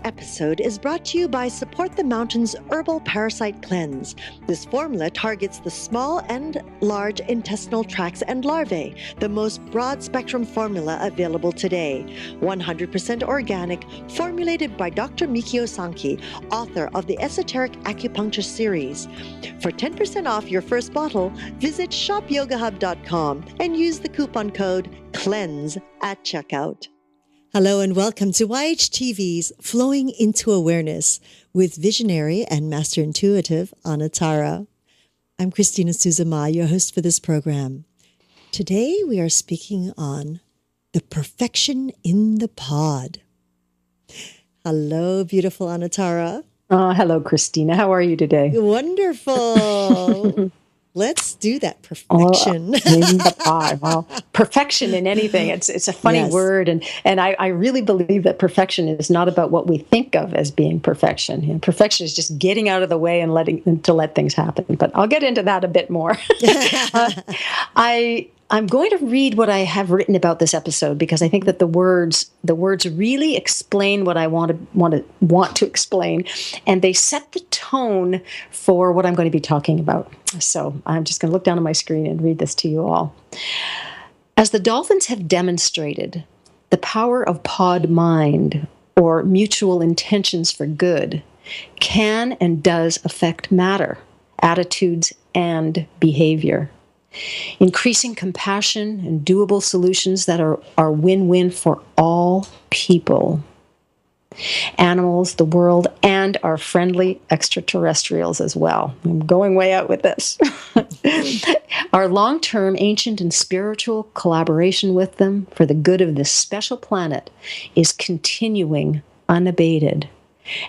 episode is brought to you by Support the Mountains Herbal Parasite Cleanse. This formula targets the small and large intestinal tracts and larvae, the most broad-spectrum formula available today. 100% organic, formulated by Dr. Mikio Sankey, author of the Esoteric Acupuncture series. For 10% off your first bottle, visit shopyogahub.com and use the coupon code CLEANSE at checkout. Hello and welcome to YHTV's Flowing into Awareness with visionary and master intuitive Anatara. I'm Christina Suzuma, your host for this program. Today we are speaking on the perfection in the pod. Hello, beautiful Anatara. Hello, Christina. How are you today? Wonderful. Let's do that perfection. In the pod. Well, perfection in anything. It's a funny word. And I really believe that perfection is not about what we think of as being perfection. You know, perfection is just getting out of the way and let things happen. But I'll get into that a bit more. I'm going to read what I have written about this episode because I think that the words really explain what I want to explain, and they set the tone for what I'm going to be talking about. So I'm just going to look down on my screen and read this to you all. As the dolphins have demonstrated, the power of pod mind, or mutual intentions for good, can and does affect matter, attitudes, and behavior. Increasing compassion and doable solutions that are win-win for all people, animals, the world, and our friendly extraterrestrials as well. I'm going way out with this. Our long-term ancient and spiritual collaboration with them for the good of this special planet is continuing unabated.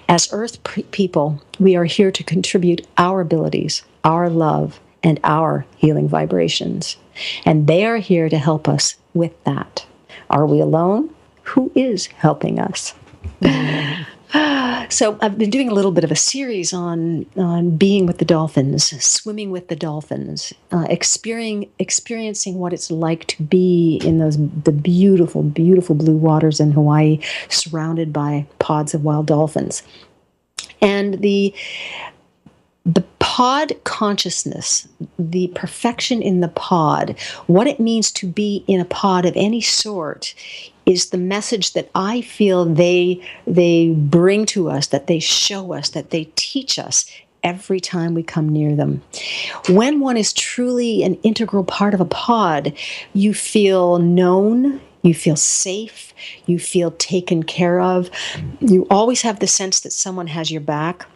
As Earth people, we are here to contribute our abilities, our love, and our healing vibrations. And they are here to help us with that. Are we alone? Who is helping us? So I've been doing a little bit of a series on being with the dolphins, swimming with the dolphins, experiencing what it's like to be in the beautiful, beautiful blue waters in Hawaii, surrounded by pods of wild dolphins. And the pod consciousness, the perfection in the pod, what it means to be in a pod of any sort, is the message that I feel they bring to us, that they show us, that they teach us every time we come near them. When one is truly an integral part of a pod, you feel known, you feel safe, you feel taken care of. You always have the sense that someone has your back.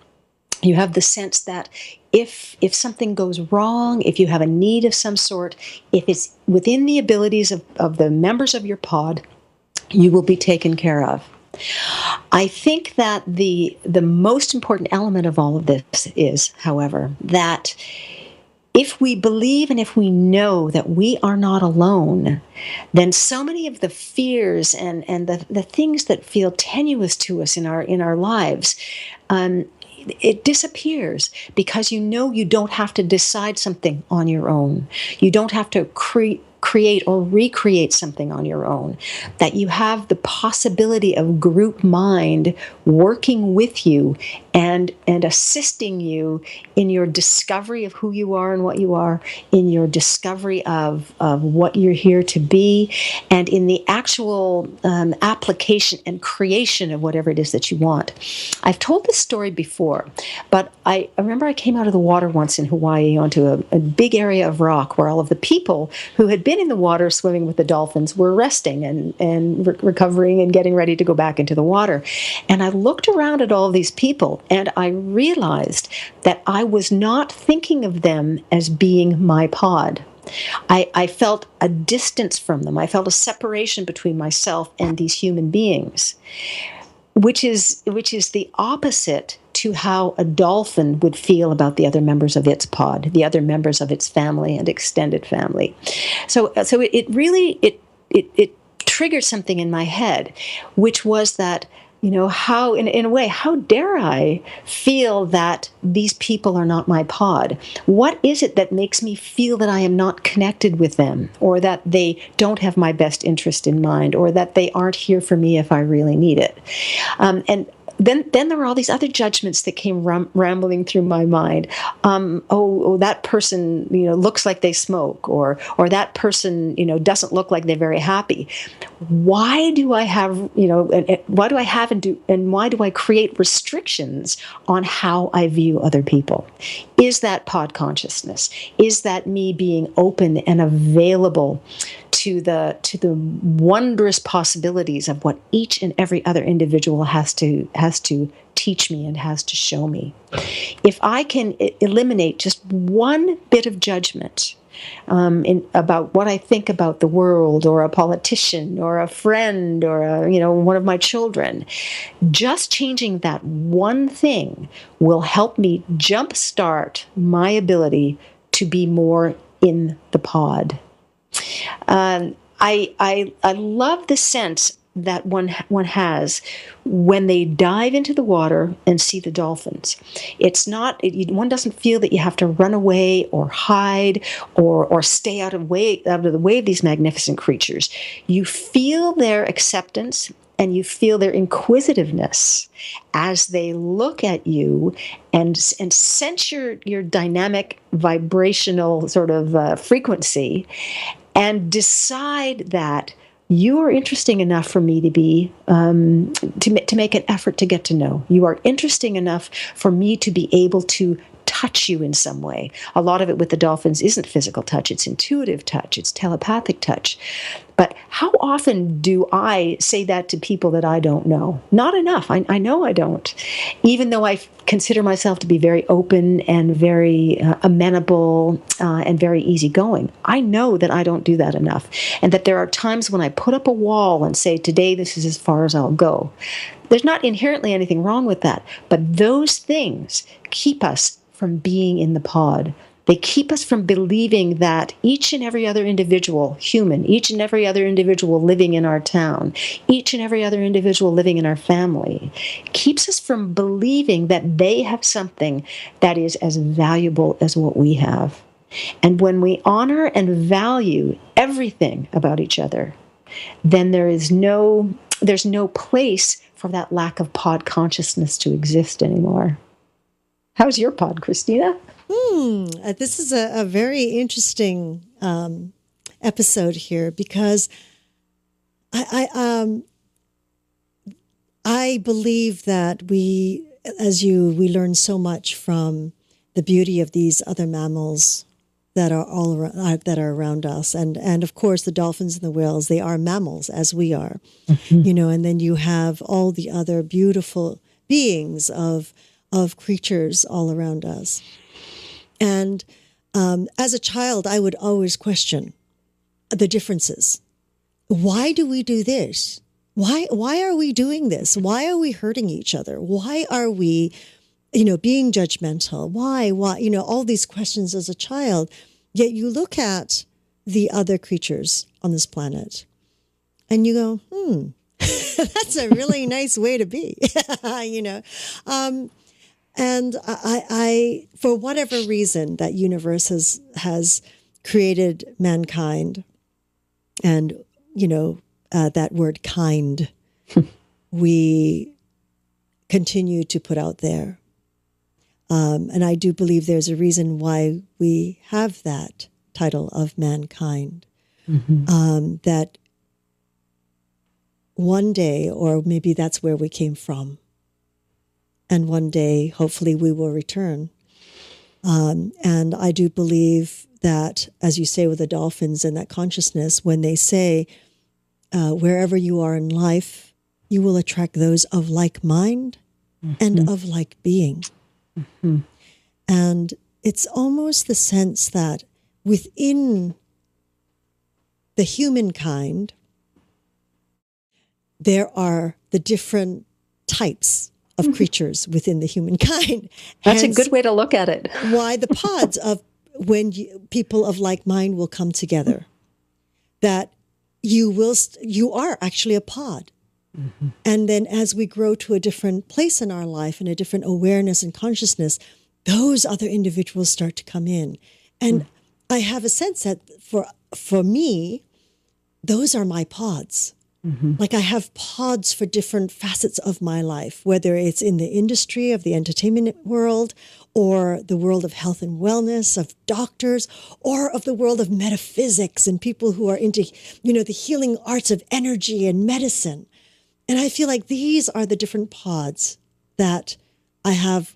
You have the sense that if something goes wrong, if you have a need of some sort, if it's within the abilities of the members of your pod, you will be taken care of. I think that the most important element of all of this is, however, that if we believe and if we know that we are not alone, then so many of the fears and the things that feel tenuous to us in our lives, it disappears because you know you don't have to decide something on your own. You don't have to create or recreate something on your own, that you have the possibility of group mind working with you and assisting you in your discovery of who you are and what you are, in your discovery of what you're here to be, and in the actual application and creation of whatever it is that you want. I've told this story before, but I remember I came out of the water once in Hawaii onto a big area of rock where all of the people who had been in the water swimming with the dolphins were resting and recovering and getting ready to go back into the water. And I looked around at all these people and I realized that I was not thinking of them as being my pod. I felt a distance from them. I felt a separation between myself and these human beings, which is the opposite to how a dolphin would feel about the other members of its pod, the other members of its family and extended family. So it really triggered something in my head, which was that, you know, how, in a way, how dare I feel that these people are not my pod? What is it that makes me feel that I am not connected with them, or that they don't have my best interest in mind, or that they aren't here for me if I really need it? And then there were all these other judgments that came rambling through my mind. That person, looks like they smoke, or that person, doesn't look like they're very happy. Why do I have, why do I have and why do I create restrictions on how I view other people? Is that pod consciousness? Is that me being open and available to the wondrous possibilities of what each and every other individual has to teach me and has to show me? If I can eliminate just one bit of judgment about what I think about the world, or a politician, or a friend, or one of my children, just changing that one thing will help me jumpstart my ability to be more in the pod. I love the sense that one has when they dive into the water and see the dolphins. It's not, one doesn't feel that you have to run away or hide or stay out of the way of these magnificent creatures. You feel their acceptance and you feel their inquisitiveness as they look at you and sense your dynamic vibrational sort of frequency, and decide that you are interesting enough for me to be to make an effort to get to know. You are interesting enough for me to be able to touch you in some way. A lot of it with the dolphins isn't physical touch, it's intuitive touch, it's telepathic touch. But how often do I say that to people that I don't know? Not enough. I know I don't. Even though I consider myself to be very open and very amenable and very easygoing, I know that I don't do that enough. And that there are times when I put up a wall and say, today this is as far as I'll go. There's not inherently anything wrong with that. But those things keep us from being in the pod. They keep us from believing that each and every other individual human, each and every other individual living in our town, each and every other individual living in our family, keeps us from believing that they have something that is as valuable as what we have. And when we honor and value everything about each other, then there's no place for that lack of pod consciousness to exist anymore. How's your pod, Christina? This is a very interesting episode here, because I believe that we learn so much from the beauty of these other mammals that are all around, that are around us, and of course the dolphins and the whales. They are mammals as we are, and then you have all the other beautiful beings of creatures all around us. And as a child, I would always question the differences. Why do we do this? Why are we doing this? Why are we hurting each other? Why are we, being judgmental? Why, all these questions as a child. Yet you look at the other creatures on this planet and you go, that's a really nice way to be, And I, for whatever reason, that universe has created mankind, and that word "kind" we continue to put out there, and I do believe there's a reason why we have that title of mankind. That one day, or maybe that's where we came from. And one day, hopefully, we will return. And I do believe that, as you say with the dolphins and that consciousness, when they say, wherever you are in life, you will attract those of like mind and of like being. And it's almost the sense that within the humankind, there are the different types of creatures within the humankind. That's a good way to look at it. Why the pods of when people of like mind will come together, that you are actually a pod. And then as we grow to a different place in our life and a different awareness and consciousness, those other individuals start to come in. And I have a sense that for me, those are my pods. Like I have pods for different facets of my life, whether it's in the industry of the entertainment world or the world of health and wellness, of doctors, or of the world of metaphysics and people who are into, the healing arts of energy and medicine. And I feel like these are the different pods that I have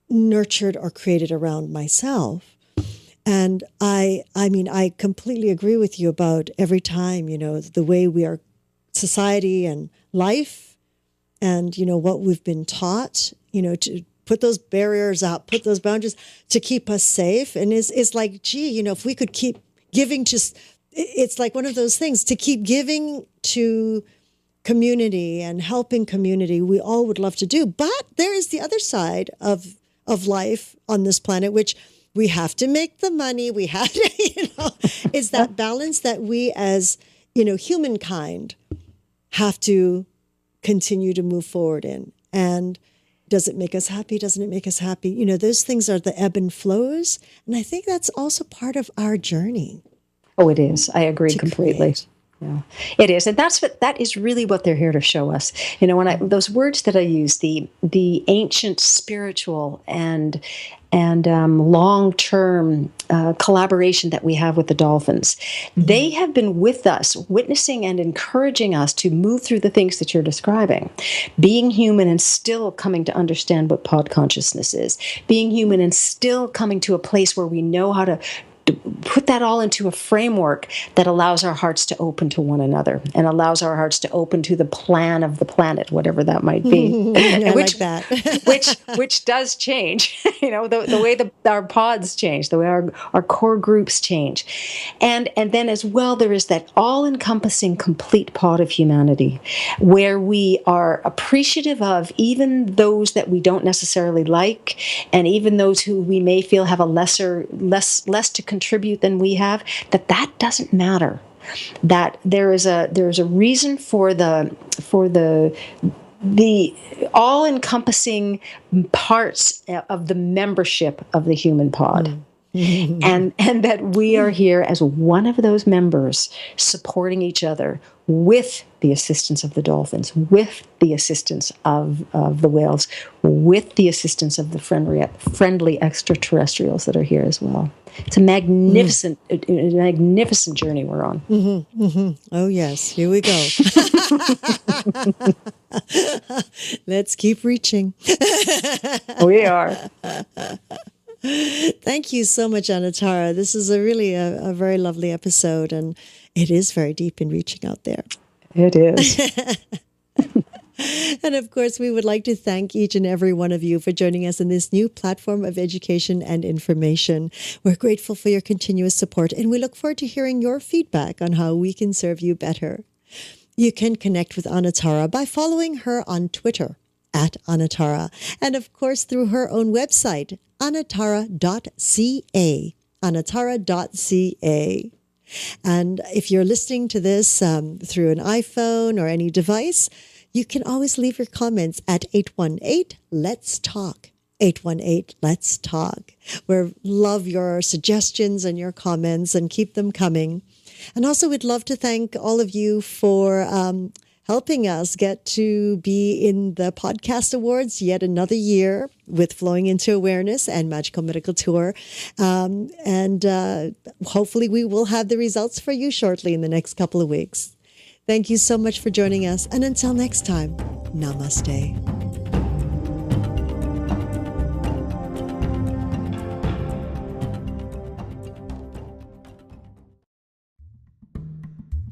nurtured or created around myself. And I mean, I completely agree with you about every time, the way we are society and life and, what we've been taught, to put those barriers up, put those boundaries to keep us safe. And it's like, gee, if we could keep giving it's like one of those things to keep giving to community and helping community, we all would love to do. But there is the other side of life on this planet, which we have to make the money. We have to, it's that balance that we as, humankind have to continue to move forward in. And does it make us happy? Doesn't it make us happy? Those things are the ebb and flows. And I think that's also part of our journey. Oh, it is. I agree completely. Create. Yeah, it is, and that is really what they're here to show us. When those words that I use, the ancient spiritual and long-term collaboration that we have with the dolphins, they have been with us, witnessing and encouraging us to move through the things that you're describing. Being human and still coming to understand what pod consciousness is. Being human and still coming to a place where we know how to put that all into a framework that allows our hearts to open to one another and allows our hearts to open to the plan of the planet, whatever that might be. I like that. which does change, the way our pods change, the way our core groups change. And then as well, there is that all-encompassing complete pod of humanity where we are appreciative of even those that we don't necessarily like, and even those who we may feel have a less to contribute than we have, that doesn't matter. That there is a reason for the all-encompassing parts of the membership of the human pod. And that we are here as one of those members supporting each other with the assistance of the dolphins, with the assistance of the whales, with the assistance of the friendly extraterrestrials that are here as well. It's a magnificent journey we're on. Oh, yes. Here we go. Let's keep reaching. We are. Thank you so much, Anatara. This is a very lovely episode, and it is very deep in reaching out there. It is. And of course, we would like to thank each and every one of you for joining us in this new platform of education and information. We're grateful for your continuous support, and we look forward to hearing your feedback on how we can serve you better. You can connect with Anatara by following her on Twitter @Anatara, and of course through her own website, anatara.ca. Anatara.ca. And if you're listening to this through an iPhone or any device, you can always leave your comments at 818-LETS-TALK. 818-LETS-TALK. We love your suggestions and your comments, and keep them coming. And also, we'd love to thank all of you for helping us get to be in the Podcast Awards yet another year with Flowing into Awareness and Magical Medical Tour. And hopefully we will have the results for you shortly in the next couple of weeks. Thank you so much for joining us. And until next time, namaste.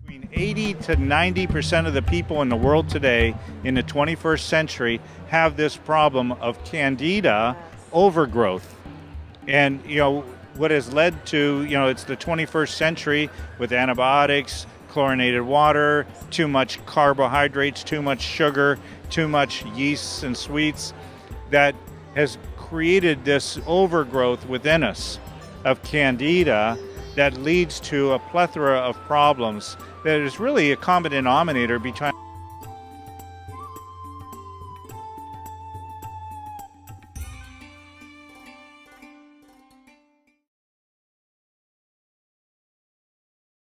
Between 80 to 90% of the people in the world today in the 21st century have this problem of candida overgrowth. And, what has led to, it's the 21st century with antibiotics, chlorinated water, too much carbohydrates, too much sugar, too much yeasts and sweets, that has created this overgrowth within us of candida that leads to a plethora of problems that is really a common denominator between